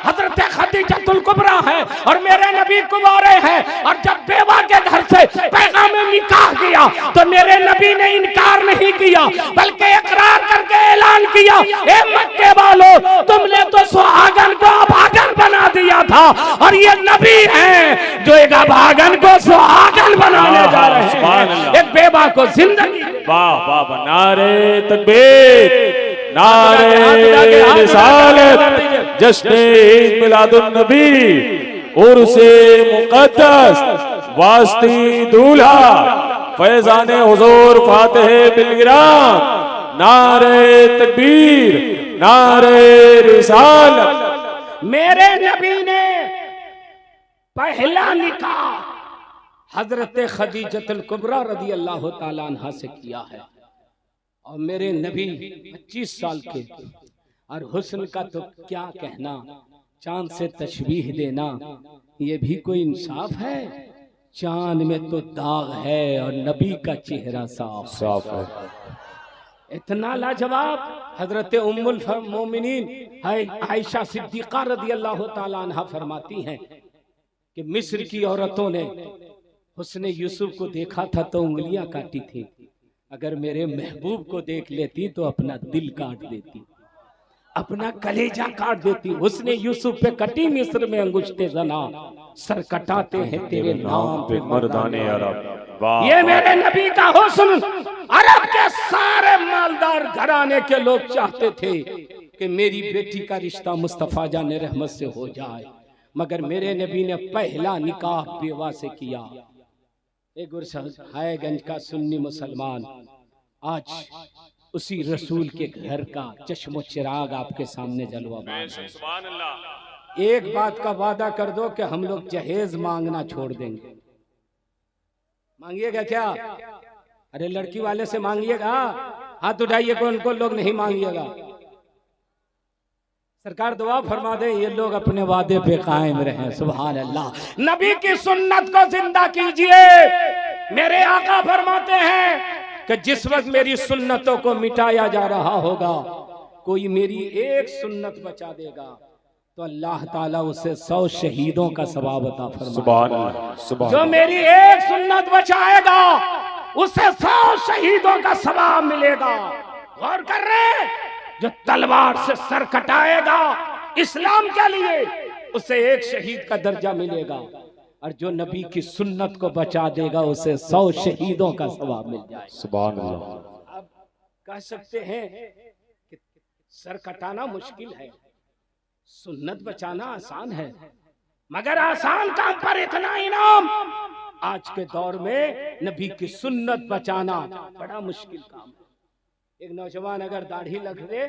हजरत खदीजतुल कुबरा है और मेरे नबी कुमारे हैं, और जब बेवा के घर से पैगाम निकाह किया तो मेरे नबी ने इनकार नहीं किया, बल्कि इकरार करके ऐलान किया, ए मक्के वालों, तुमने तो सुहागन को अभागन बना दिया था, और ये नबी हैं जो एक अभागन को सुहागन बनाने जा रहे हैं, एक बेवा को जिंदगी। वाह वाह, नारे तकबीर, नारे रिसालत, जश्न ईद मिलादुन नबी, उर्से मुक़द्दस, वास्ती दूल्हा, फैज़ाने हुज़ूर फातिह बिलगिराम, नारे तकबीर, नारे रिसालत। मेरे नबी ने पहला निकाह हजरत खदीजतुल कुबरा रदी अल्लाह ताला अन्हा से किया है, और मेरे नबी 25 साल के, और हुस्न का तो क्या कहना, चांद से तशबीह देना ये भी कोई इंसाफ है। चांद में तो दाग है और नबी का चेहरा साफ है। इतना लाजवाब हजरत उम्मुल मोमिनीन आयशा सिद्दीका रदी अल्लाह ताला अन्हा फरमाती हैं कि मिस्र की औरतों ने हुस्ने यूसुफ को देखा था तो उंगलियां काटी थी, अगर मेरे महबूब को देख लेती तो अपना दिल काट देती, अपना कलेजा काट देती। हुस्ने यूसुफ पे कटी मिस्र में अंगुश्ते जना, सर कटाते हैं तेरे नाम पे मर्दाने अरब। ये मेरे नबी का हुस्न अरब के सारे मालदार घराने के लोग चाहते थे कि मेरी बेटी का रिश्ता मुस्तफा जान रहमत से हो जाए, मगर मेरे नबी ने पहला निकाह बेवा से किया। एक गुरसहायगंज का सुन्नी मुसलमान आज उसी रसूल के घर का चश्मो चिराग आपके सामने जलवा। एक बात का वादा कर दो कि हम लोग जहेज मांगना छोड़ देंगे। मांगिएगा क्या? अरे लड़की वाले से मांगिएगा, हाथ उठाइए उनको लोग नहीं मांगिएगा। सरकार दुआ फरमा दे ये लोग अपने वादे पे कायम रहें। सुभान अल्लाह। नबी की सुन्नत को जिंदा कीजिए। मेरे आका फरमाते हैं कि जिस वक्त मेरी सुन्नतों को मिटाया जा रहा होगा, कोई मेरी एक सुन्नत बचा देगा तो अल्लाह ताला उसे 100 शहीदों का सवाब अता फरमाएगा। जो मेरी एक सुन्नत बचाएगा उसे 100 शहीदों का सवाब मिलेगा। गौर कर रहे, जो तलवार से सर कटाएगा इस्लाम के लिए उसे एक शहीद का दर्जा मिलेगा, और जो नबी की सुन्नत को बचा देगा उसे 100 शहीदों का सवाब मिल जाएगा। सुभान अल्लाह। अब कह सकते हैं कि सर कटाना मुश्किल है, सुन्नत बचाना आसान है, मगर आसान काम पर इतना इनाम। आज के दौर में नबी की सुन्नत बचाना बड़ा मुश्किल काम है। एक नौजवान अगर दाढ़ी लग दे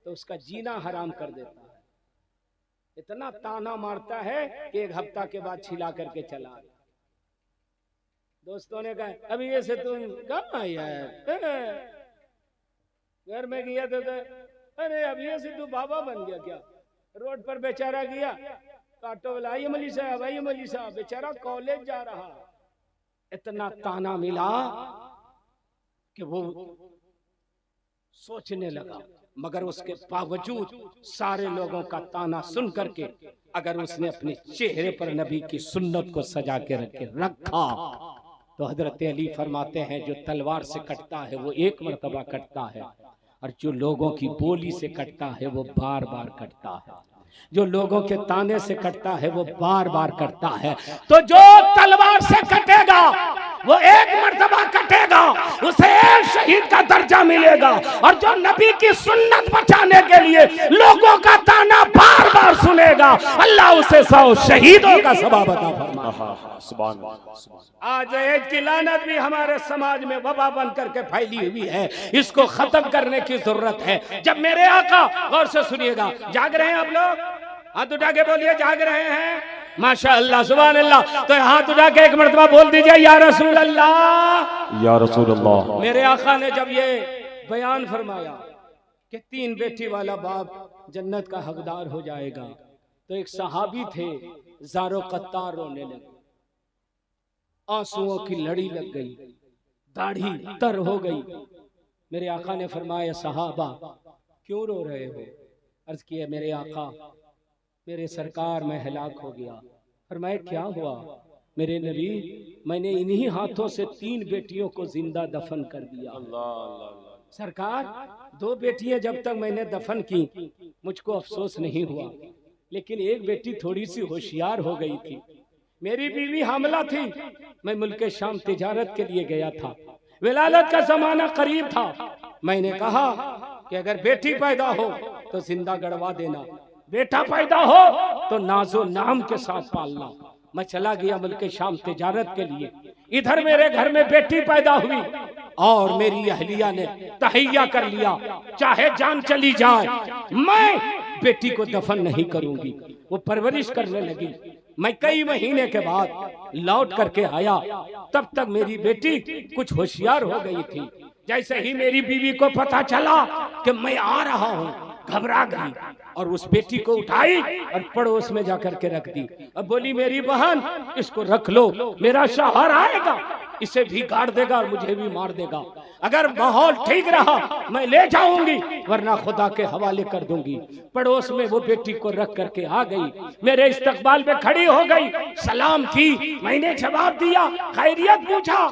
तो उसका जीना हराम कर देता है, इतना ताना मारता है कि एक हफ्ता के बाद छिला करके चला। दोस्तों ने कहा अभी ये से तुम कहाँ आया है, घर में गया तो अरे अभी ये से तू बाबा बन गया क्या? रोड पर बेचारा गया तो ऑटो वाला आइए मौलवी साहब, आइए मौलवी साहब, बेचारा कॉलेज जा रहा। इतना ताना मिला कि वो सोचने लगा, मगर उसके बावजूद सारे लोगों का ताना सुन करके अगर उसने अपने चेहरे पर नबी की सुन्नत को सजा के रखा तो हजरत अली फरमाते हैं जो तलवार से कटता है वो एक मर्तबा कटता है, और जो लोगों की बोली से कटता है वो बार बार कटता है, जो लोगों के ताने से कटता है वो बार बार कटता है। तो जो तलवार से कटेगा वो एक मर्तबा कटेगा, उसे एक शहीद का दर्जा मिलेगा। और जो नबी की सुन्नत बचाने के लिए लोगों का ताना बार बार सुनेगा, अल्लाह उसे 100 शहीदों का सवाब अता फरमाएगा। आज दहेज की लानत भी हमारे समाज में वबा बन करके फैली हुई है, इसको खत्म करने की जरूरत है। जब मेरे आका, गौर से सुनिएगा, जाग रहे हैं आप लोग? हाथ उठा के बोलिए, जाग रहे हैं? माशाअल्लाह, सुभान अल्लाह। तो हाथ उठा के एक मर्तबा बोल दीजिए, या रसूल अल्लाह, या रसूल अल्लाह। मेरे आका ने जब ये बयान फरमाया कि 3 बेटी वाला बाप जन्नत का हकदार हो जाएगा, तो एक सहाबी थे, ज़ारो कत्तार रोने लगे, आंसुओं की लड़ी लग गई, दाढ़ी तर हो गई। मेरे आका ने फरमाया, सहाबा क्यों रो रहे हो? अर्ज किया, मेरे आका, मेरे सरकार में हलाक हो गया। फरमाया, क्या हुआ? मेरे नबी, मैंने इन्हीं हाथों से 3 बेटियों को जिंदा दफन कर दिया। सरकार, 2 बेटियां जब तक मैंने दफन की मुझको अफसोस नहीं हुआ, लेकिन एक बेटी थोड़ी सी होशियार हो गई थी। मेरी बीवी हामला थी, मैं मुल्क शाम तिजारत के लिए गया था, विलादत का जमाना करीब था। मैंने कहा कि अगर बेटी पैदा हो तो जिंदा गड़वा देना, बेटा पैदा हो तो नाजो नाम के साथ पालना। मैं चला गया मुल्क शाम तिजारत के लिए। इधर मेरे घर में बेटी पैदा हुई और मेरी अहलिया ने तहैया कर लिया, चाहे जान चली जाए मैं बेटी को दफन नहीं करूंगी। वो परवरिश करने लगी। मैं कई महीने के बाद लौट करके आया, तब तक मेरी बेटी कुछ होशियार हो गई थी। जैसे ही मेरी बीवी को पता चला कि मैं आ रहा हूँ, घबरा गई और उस बेटी को उठाई और पड़ोस में जाकर के रख दी। अब बोली, मेरी बहन, इसको रख लो, मेरा शौहर आएगा, इसे भी गाड़ देगा और मुझे भी मार देगा। अगर माहौल ठीक रहा मैं ले जाऊंगी, वरना खुदा के हवाले कर दूंगी। पड़ोस में वो बेटी को रख करके आ गई, मेरे इस्तकबाल में खड़ी हो गई, सलाम की। मैंने जवाब दिया, खैरियत पूछा,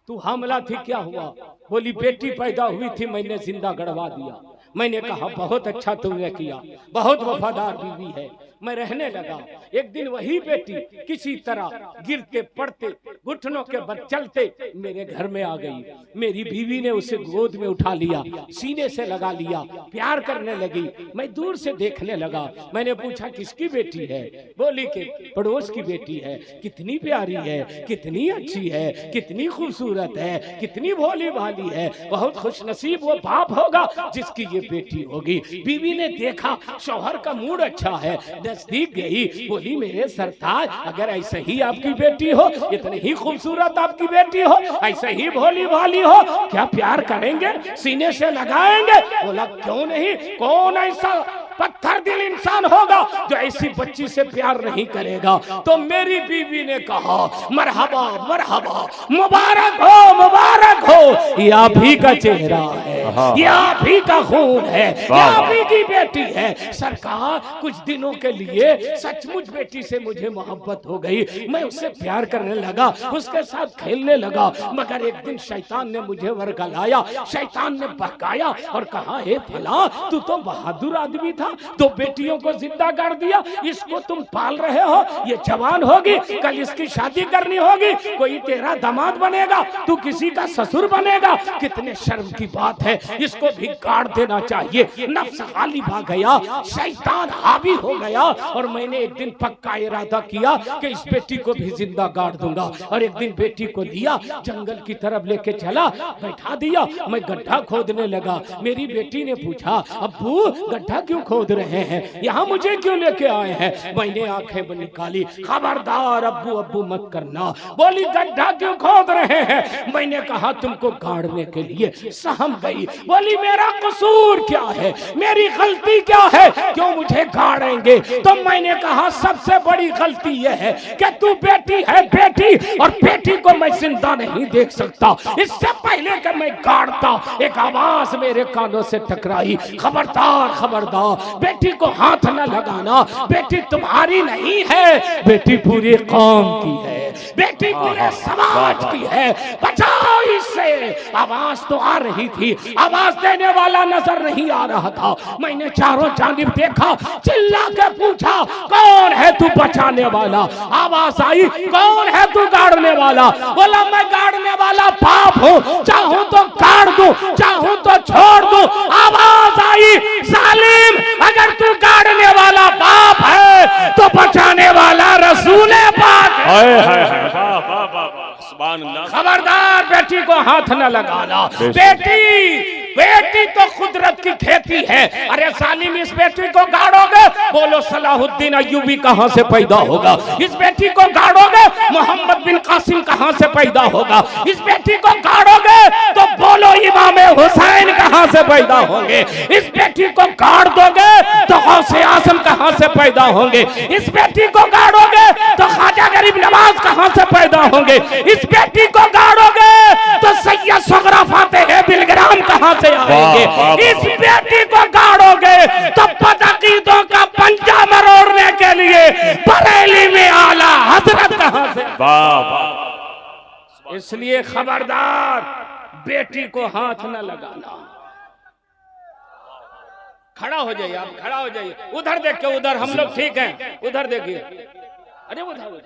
तू हामला थी, क्या हुआ? बोली, बेटी पैदा हुई थी, मैंने जिंदा गड़वा दिया। मैंने कहा, बहुत अच्छा तुमने किया, बहुत वफादार बीवी है। मैं रहने लगा। एक दिन वही बेटी किसी तरह गिरते पड़ते घुटनों के बल चलते मेरे घर में आ गई। मेरी बीवी ने उसे गोद में उठा लिया, सीने से लगा लिया, प्यार करने लगी। मैं दूर से देखने लगा। मैंने पूछा, किसकी बेटी है? बोली कि पड़ोस की बेटी है। कितनी प्यारी है, कितनी अच्छी है, कितनी खूबसूरत है, कितनी भोली भाली है। बहुत खुशनसीब वो बाप होगा जिसकी ये बेटी होगी। बीवी ने देखा शौहर का मूड अच्छा है, नजदीक गई, बोली, मेरे सरताज, अगर ऐसे ही आपकी बेटी हो, इतनी ही खूबसूरत आपकी बेटी हो, ऐसे ही भोली भाली हो, क्या प्यार करेंगे, सीने से लगाएंगे? बोला, क्यों नहीं, कौन ऐसा पत्थर दिल इंसान होगा जो ऐसी बच्ची से प्यार नहीं करेगा? तो मेरी बीवी ने कहा, मरहबा मरहबा, मुबारक हो मुबारक हो, ये आप ही का चेहरा है, ये आप ही का खून है, ये आप ही की बेटी है। सरकार, कुछ दिनों के लिए सचमुच बेटी से मुझे मोहब्बत हो गई, मैं उससे प्यार करने लगा, उसके साथ खेलने लगा। मगर एक दिन शैतान ने मुझे वर्गलाया, शैतान ने बहकाया और कहा, हे फला, तू तो बहादुर आदमी था, 2 बेटियों को जिंदा कर दिया, इसको तुम पाल रहे हो, ये जवान होगी, कल इसकी शादी करनी होगी, कोई तेरा दामाद बनेगा, तू किसी का ससुर बनेगा। कितने शर्म की बात है, इसको भी गाड़ देना चाहिए। नफ्स गालिब आ गया, शैतान हावी हो गया और मैंने एक दिन पक्का इरादा किया कि इस बेटी को भी जिंदा गाड़ दूंगा। और एक दिन बेटी को लिया, जंगल की तरफ लेके चला, बैठा दिया, मैं गड्ढा खोदने लगा। मेरी बेटी ने पूछा, अब्बू गड्ढा क्यों खोद रहे हैं, यहाँ मुझे क्यों लेके आए हैं? मैंने आंखें निकाली, खबरदार अब्बू अब्बू मत करना। बोली, गड्ढा क्यों खोद रहे हैं? मैंने कहा, तुमको गाड़ने के लिए। सहम गई, बोली, मेरा कसूर क्या है, मेरी गलती क्या है, क्यों मुझे गाड़ेंगे? तो मैंने कहा, सबसे बड़ी गलती यह है कि तू बेटी है, बेटी, और बेटी को मैं जिंदा नहीं देख सकता। इससे पहले कि मैं गाड़ता, एक आवाज मेरे कानों से टकराई, खबरदार खबरदार, बेटी को हाथ न लगाना, बेटी तुम्हारी नहीं है, बेटी पूरी कौम की है। बेटी पूरे समाज की है, बचाओ इससे। आवाज तो आ रही थी, आवाज देने वाला नजर नहीं आ रहा था। मैंने चारों जानिब देखा, चिल्ला के पूछा कौन है तू बचाने वाला? आवाज आई कौन है तू गाड़ने वाला? बोला मैं गाड़ने वाला बाप हूँ, चाहूं तो गाड़ दूं, चाहूं तो छोड़ दूं। आवाज आई सालिम अगर तू गाड़ने वाला बाप है तो बचाने वाला रसूल पाक है। खबरदार बेटी को हाथ न लगाना। बेटी तो कुदरत की खेती है। अरे सालिम इस बेटी को गाड़ोगे, बोलो सलाहुद्दीन अय्यूबी कहां से पैदा होगा? इस बेटी को गाड़ोगे, मोहम्मद बिन कासिम कहां से पैदा होगा? इस बेटी को गाड़ोगे तो बोलो इमाम हुसैन कहां से पैदा होंगे? इस बेटी को गाड़ दोगे तो गौसे आजम कहां से पैदा होंगे? इस बेटी को गाड़ोगे तो ख्वाजा गरीब नवाज कहां से पैदा होंगे? इस बेटी को गाड़ोगे तो सैयद सुगरा फातेह बिलग्राम कहां से आएंगे? इस बेटी को गाड़ोगे तो बदअकीदों का पंजा मरोड़ने के लिए बरेली में आला हजरत कहां से? इसलिए खबरदार बेटी को हाथ न लगाना। खड़ा हो जाइए, आप खड़ा हो जाइए। उधर देख के, उधर हम लोग ठीक हैं, उधर देखिए। अरे उधर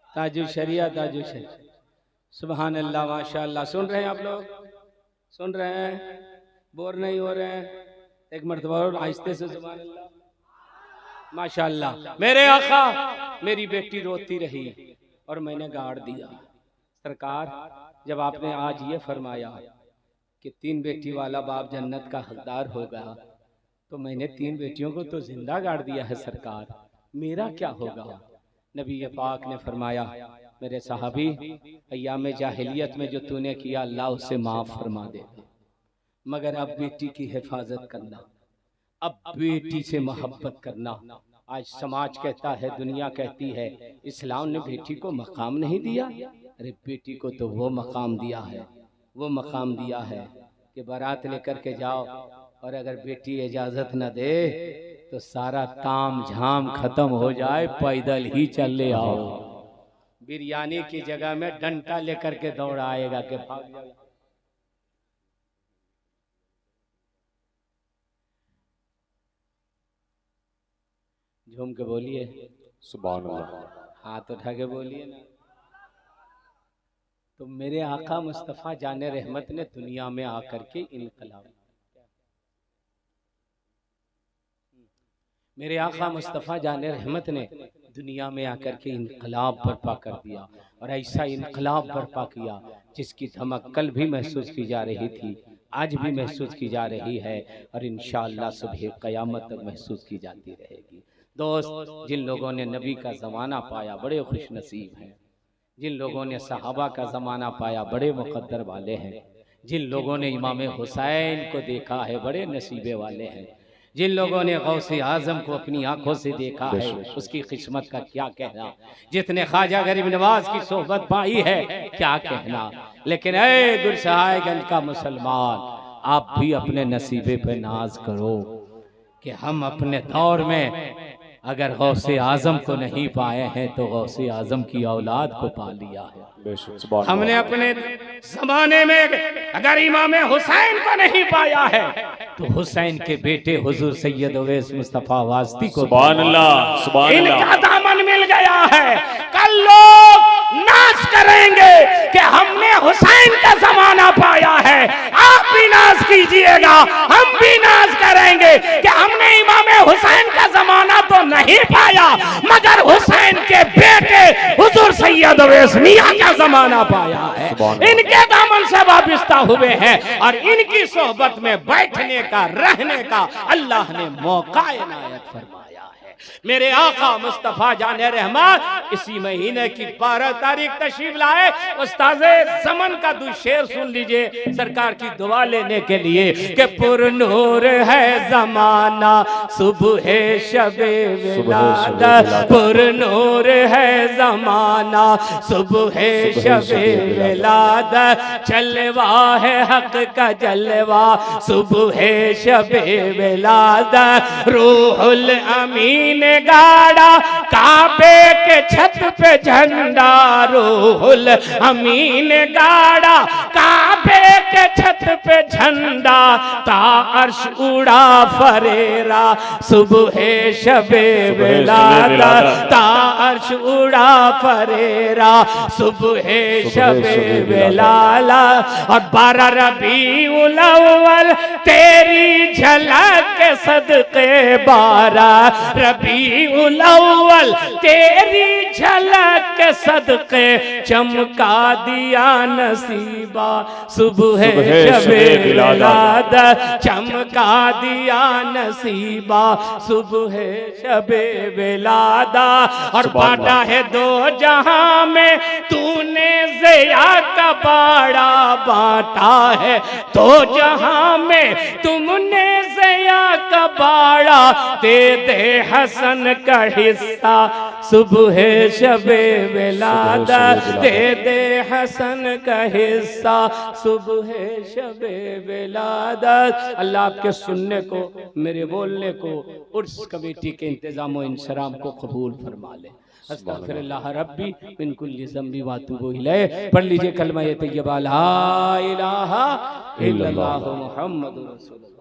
ताजु शरिया, ताजु शरिया। सुभान अल्लाह, माशाअल्लाह। सुन रहे हैं आप लोग? सुन रहे हैं? बोर नहीं हो रहे हैं? एक मर्तबा और आहिस्ते से सुभान अल्लाह, माशाअल्लाह। मेरे आका, मेरी बेटी रोती रही और मैंने गाड़ दिया। सरकार, जब आपने आज ये फरमाया कि 3 बेटी वाला बाप जन्नत का हकदार होगा, तो मैंने 3 बेटियों को तो जिंदा गाड़ दिया है सरकार, मेरा क्या होगा? नबी पाक ने फरमाया, मेरे साहबी, अय्याम जाहिलियत में जो तूने किया अल्लाह उसे माफ फरमा देगा, मगर अब बेटी की हिफाजत करना, अब बेटी से मोहब्बत करना। आज समाज कहता है, दुनिया कहती है, इस्लाम ने बेटी को मकाम नहीं दिया। अरे बेटी को तो वो मकाम दिया है, वो मकाम दिया है कि बारात लेकर के जाओ और अगर बेटी इजाजत न दे तो सारा ताम झाम खत्म हो जाए, पैदल ही चले आओ। बिरयानी की जगह में डंडा लेकर के दौड़ आएगा कि भाग जाओ। झूम के बोलिए सुभान अल्लाह, हाथ उठा के बोलिए ना। तो मेरे आका मुस्तफ़ा जाने रहमत ने दुनिया में आकर के इनकलाब, मेरे आका मुस्तफ़ा जाने रहमत ने दुनिया में आकर के इनकलाब बर्पा कर दिया, और ऐसा इनकलाब बर्पा किया जिसकी धमक कल भी महसूस की जा रही थी, आज भी महसूस की जा रही है, और इंशाअल्लाह सुबह क़यामत तक महसूस की जाती रहेगी। दोस्त, जिन लोगों ने नबी का ज़माना पाया बड़े खुश नसीब हैं, जिन लोगों ने सहाबा का ज़माना पाया बड़े मुक़द्दर वाले हैं, जिन लोगों ने इमाम हुसैन को देखा है बड़े नसीबे वाले हैं, जिन लोगों ने गौसे आज़म को अपनी आंखों से देखा है उसकी किस्मत का क्या कहना, जितने ख्वाजा गरीब नवाज की सोहबत पाई है क्या कहना। लेकिन ऐ गुरसहायगंज का मुसलमान, आप भी अपने नसीबे पे नाज करो कि हम अपने दौर में अगर गौसे आजम को नहीं पाए हैं तो गौसे आजम की औलाद को पा लिया है। हमने अपने जमाने में अगर इमाम हुसैन को नहीं पाया है तो हुसैन के बेटे हुजूर सैयद अवैस मुस्तफा वास्ती को सुभान अल्लाह, सुभान अल्लाह। इनका दामन मिल गया है। कल लोग नाज करेंगे कि हमने हुसैन का जमाना पाया है, आप भी नाज कीजिएगा, हम भी नाज करेंगे कि हमने इमाम हुसैन का जमाना तो नहीं पाया मगर हुसैन के बेटे हुजूर सैयद अवैस मियां का जमाना पाया है। इनके दामन से वाबिस्ता हुए हैं और इनकी सोहबत में बैठने का, रहने का अल्लाह ने मौका इनायत फरमाया है। मेरे आका मुस्तफा जाने रहमत इसी महीने की 12 तारीख तशरीफ लाए। उस्ताज़े ज़मन का दो शेर सुन लीजिए सरकार की दुआ लेने के लिए कि पुरनूर है ज़माना सुबह शबे विलादत, पुरनूर है ज़माना सुबह शबे विलादत, जलवा है हक का जलवा सुबह शबे विलादत, रूहुल अमीन गाड़ा काबे के छत पे झंडा, रूहुल अमीन गाड़ा काबे के छत पे झंडा, ता अर्श उड़ा फरेरा सुबह शबे विलादत, ता अर्श उड़ा फरेरा सुबह शबे विलादत। और 12 रबीउल अव्वल तेरी झलक के सदके, 12 रबीउल अव्वल तेरी झलक के सदके, चमका दिया नसीबा सुबह शबे विलादत, चमका दिया नसीबा सुबह शबे विलादत। और बांटा है दो जहां में तूने ज़िया का बाड़ा, बांटा है दो जहां में तुमने ज़िया का बाड़ा, दे दे हसन का हिस्सा सुबह शबे विलादत, दे दे हसन का हिस्सा सुबह शबे विलादत। अल्लाह आपके सुनने को, मेरे बोलने को, उर्स कमेटी के इंतजाम व इंसराम को कबूल फरमा ले। अस्तगफिरुल्लाह रब्बी मिन कुल्ली ज़ंबी व अतूबु इलैह। पढ़ लीजिए कलमा तय्यबा ला इलाहा इल्लल्लाह मुहम्मदुर रसूलुल्लाह।